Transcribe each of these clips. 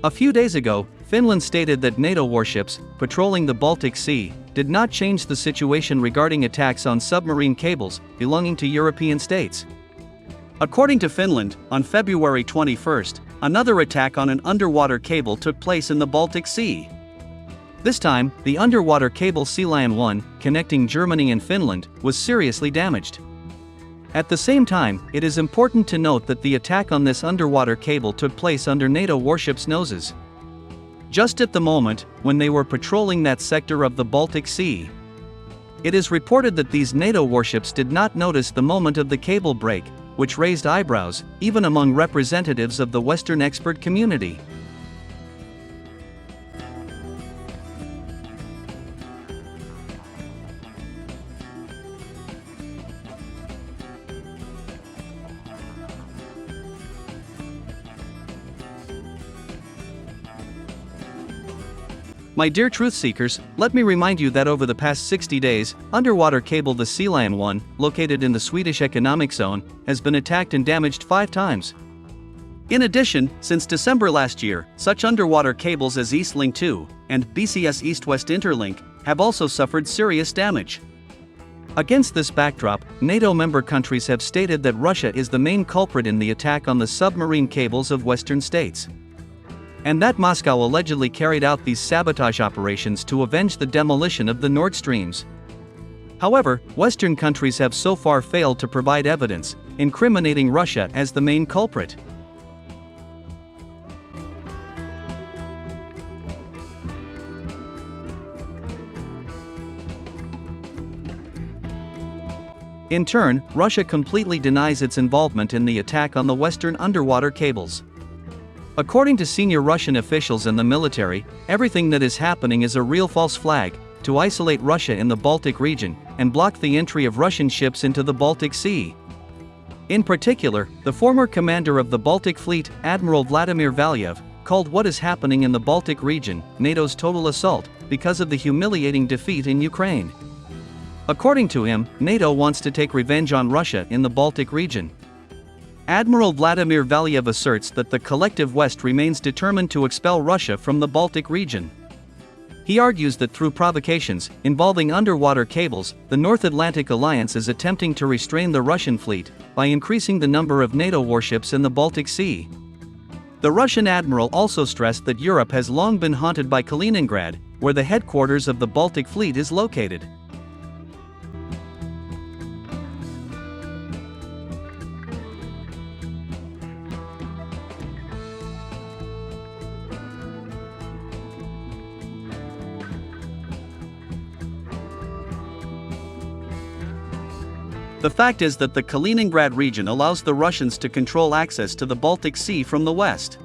A few days ago, Finland stated that NATO warships, patrolling the Baltic Sea, did not change the situation regarding attacks on submarine cables belonging to European states. According to Finland, on February 21, another attack on an underwater cable took place in the Baltic Sea. This time, the underwater cable Escalating 1, connecting Germany and Finland, was seriously damaged. At the same time, it is important to note that the attack on this underwater cable took place under NATO warships' noses, just at the moment when they were patrolling that sector of the Baltic Sea. It is reported that these NATO warships did not notice the moment of the cable break, which raised eyebrows, even among representatives of the Western expert community. My dear truth seekers, let me remind you that over the past 60 days, underwater cable the Escalating 1, located in the Swedish economic zone, has been attacked and damaged 5 times. In addition, since December last year, such underwater cables as Eastlink 2 and BCS East-West Interlink have also suffered serious damage. Against this backdrop, NATO member countries have stated that Russia is the main culprit in the attack on the submarine cables of Western states, and that Moscow allegedly carried out these sabotage operations to avenge the demolition of the Nord Streams. However, Western countries have so far failed to provide evidence, incriminating Russia as the main culprit. In turn, Russia completely denies its involvement in the attack on the Western underwater cables. According to senior Russian officials and the military, everything that is happening is a real false flag to isolate Russia in the Baltic region and block the entry of Russian ships into the Baltic Sea. In particular, the former commander of the Baltic Fleet, Admiral Vladimir Valyev, called what is happening in the Baltic region NATO's total assault because of the humiliating defeat in Ukraine. According to him, NATO wants to take revenge on Russia in the Baltic region. Admiral Vladimir Valyev asserts that the collective West remains determined to expel Russia from the Baltic region. He argues that through provocations involving underwater cables, the North Atlantic Alliance is attempting to restrain the Russian fleet by increasing the number of NATO warships in the Baltic Sea. The Russian admiral also stressed that Europe has long been haunted by Kaliningrad, where the headquarters of the Baltic Fleet is located. The fact is that the Kaliningrad region allows the Russians to control access to the Baltic Sea from the west.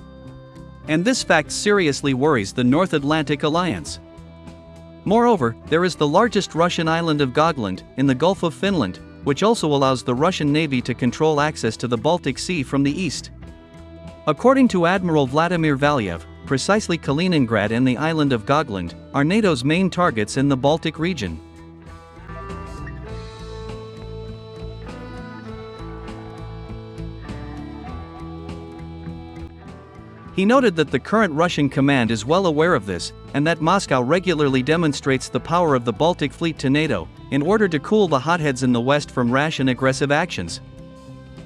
And this fact seriously worries the North Atlantic Alliance. Moreover, there is the largest Russian island of Gotland, in the Gulf of Finland, which also allows the Russian Navy to control access to the Baltic Sea from the east. According to Admiral Vladimir Valyev, precisely Kaliningrad and the island of Gotland are NATO's main targets in the Baltic region. He noted that the current Russian command is well aware of this, and that Moscow regularly demonstrates the power of the Baltic Fleet to NATO, in order to cool the hotheads in the West from rash and aggressive actions.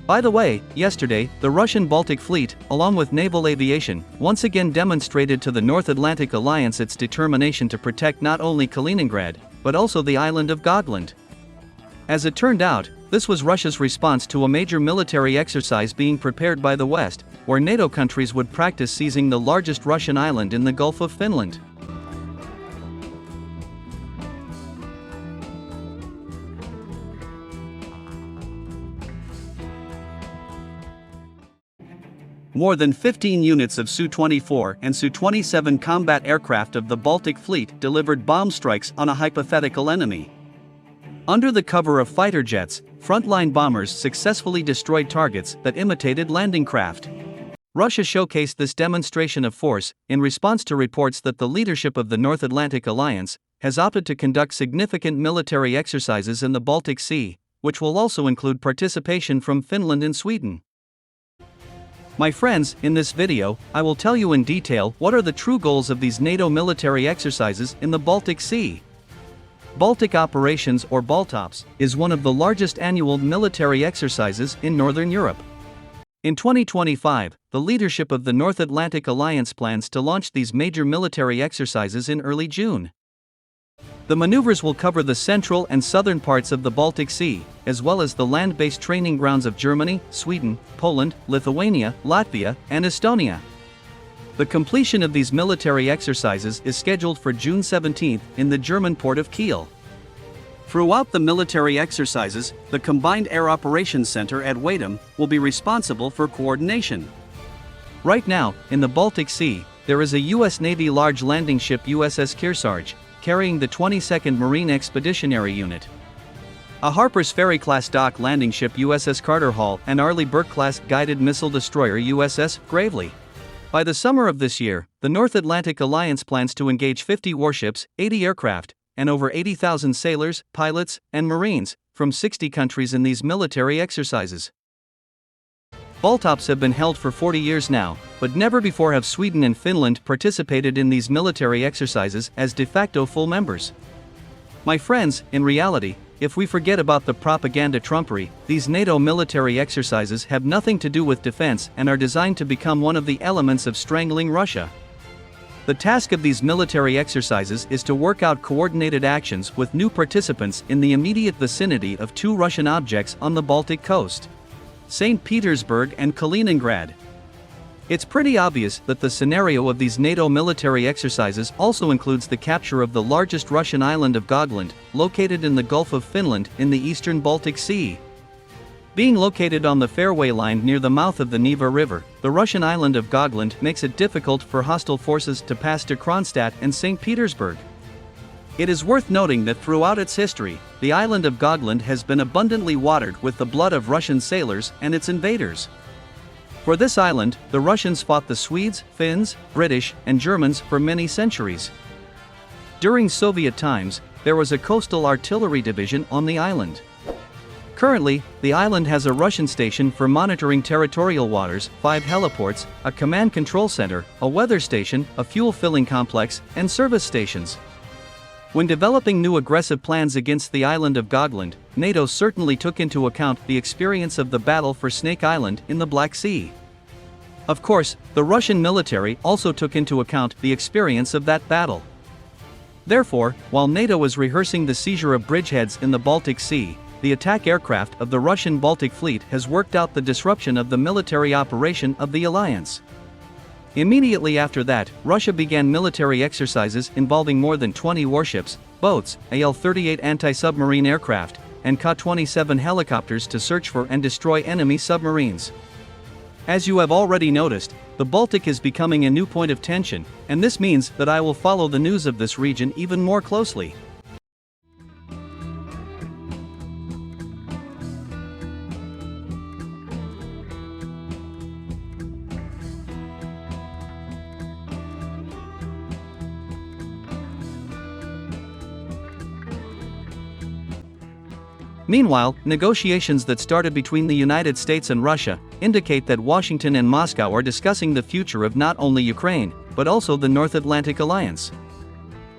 By the way, yesterday, the Russian Baltic Fleet, along with naval aviation, once again demonstrated to the North Atlantic Alliance its determination to protect not only Kaliningrad, but also the island of Gotland. As it turned out, this was Russia's response to a major military exercise being prepared by the West, where NATO countries would practice seizing the largest Russian island in the Gulf of Finland. More than 15 units of Su-24 and Su-27 combat aircraft of the Baltic Fleet delivered bomb strikes on a hypothetical enemy. Under the cover of fighter jets, frontline bombers successfully destroyed targets that imitated landing craft. Russia showcased this demonstration of force in response to reports that the leadership of the North Atlantic Alliance has opted to conduct significant military exercises in the Baltic Sea, which will also include participation from Finland and Sweden. My friends, in this video, I will tell you in detail what are the true goals of these NATO military exercises in the Baltic Sea. Baltic Operations or Baltops is one of the largest annual military exercises in Northern Europe. In 2025, the leadership of the North Atlantic Alliance plans to launch these major military exercises in early June. The maneuvers will cover the central and southern parts of the Baltic Sea, as well as the land-based training grounds of Germany, Sweden, Poland, Lithuania, Latvia, and Estonia. The completion of these military exercises is scheduled for June 17 in the German port of Kiel. Throughout the military exercises, the Combined Air Operations Center at Wadham will be responsible for coordination. Right now, in the Baltic Sea, there is a U.S. Navy large landing ship USS Kearsarge, carrying the 22nd Marine Expeditionary Unit. A Harper's Ferry-class dock landing ship USS Carter Hall and Arleigh Burke-class guided missile destroyer USS Gravely. By the summer of this year, the North Atlantic Alliance plans to engage 50 warships, 80 aircraft, and over 80,000 sailors, pilots, and Marines from 60 countries in these military exercises. Baltops have been held for 40 years now, but never before have Sweden and Finland participated in these military exercises as de facto full members. My friends, in reality, if we forget about the propaganda trumpery, these NATO military exercises have nothing to do with defense and are designed to become one of the elements of strangling Russia. The task of these military exercises is to work out coordinated actions with new participants in the immediate vicinity of two Russian objects on the Baltic coast: St. Petersburg and Kaliningrad. It's pretty obvious that the scenario of these NATO military exercises also includes the capture of the largest Russian island of Gotland, located in the Gulf of Finland in the eastern Baltic Sea. Being located on the fairway line near the mouth of the Neva River, the Russian island of Gotland makes it difficult for hostile forces to pass to Kronstadt and St. Petersburg. It is worth noting that throughout its history, the island of Gotland has been abundantly watered with the blood of Russian sailors and its invaders. For this island, the Russians fought the Swedes, Finns, British, and Germans for many centuries. During Soviet times, there was a coastal artillery division on the island. Currently, the island has a Russian station for monitoring territorial waters, 5 heliports, a command control center, a weather station, a fuel filling complex, and service stations. When developing new aggressive plans against the island of Gotland, NATO certainly took into account the experience of the battle for Snake Island in the Black Sea. Of course, the Russian military also took into account the experience of that battle. Therefore, while NATO was rehearsing the seizure of bridgeheads in the Baltic Sea, the attack aircraft of the Russian Baltic Fleet has worked out the disruption of the military operation of the alliance. Immediately after that, Russia began military exercises involving more than 20 warships, boats, AL-38 anti-submarine aircraft, and Ka-27 helicopters to search for and destroy enemy submarines. As you have already noticed, the Baltic is becoming a new point of tension, and this means that I will follow the news of this region even more closely. Meanwhile, negotiations that started between the United States and Russia indicate that Washington and Moscow are discussing the future of not only Ukraine, but also the North Atlantic Alliance.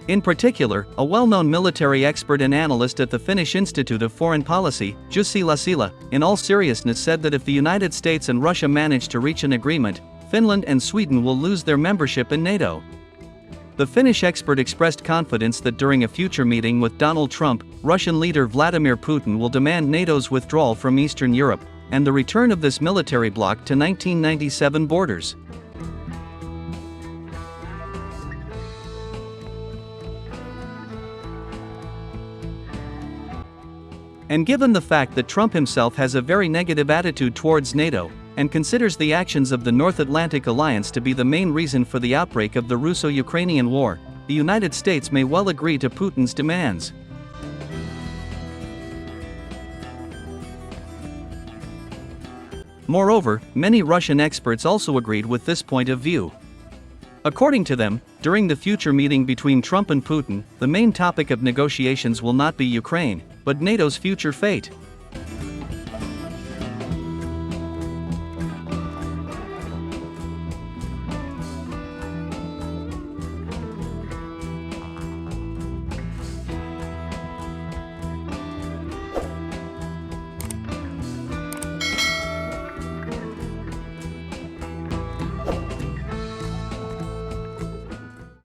In particular, a well-known military expert and analyst at the Finnish Institute of Foreign Policy, Jussi Lasila, in all seriousness said that if the United States and Russia manage to reach an agreement, Finland and Sweden will lose their membership in NATO. The Finnish expert expressed confidence that during a future meeting with Donald Trump, Russian leader Vladimir Putin will demand NATO's withdrawal from Eastern Europe, and the return of this military bloc to 1997 borders. And given the fact that Trump himself has a very negative attitude towards NATO, and considers the actions of the North Atlantic Alliance to be the main reason for the outbreak of the Russo-Ukrainian War, the United States may well agree to Putin's demands. Moreover, many Russian experts also agreed with this point of view. According to them, during the future meeting between Trump and Putin, the main topic of negotiations will not be Ukraine, but NATO's future fate.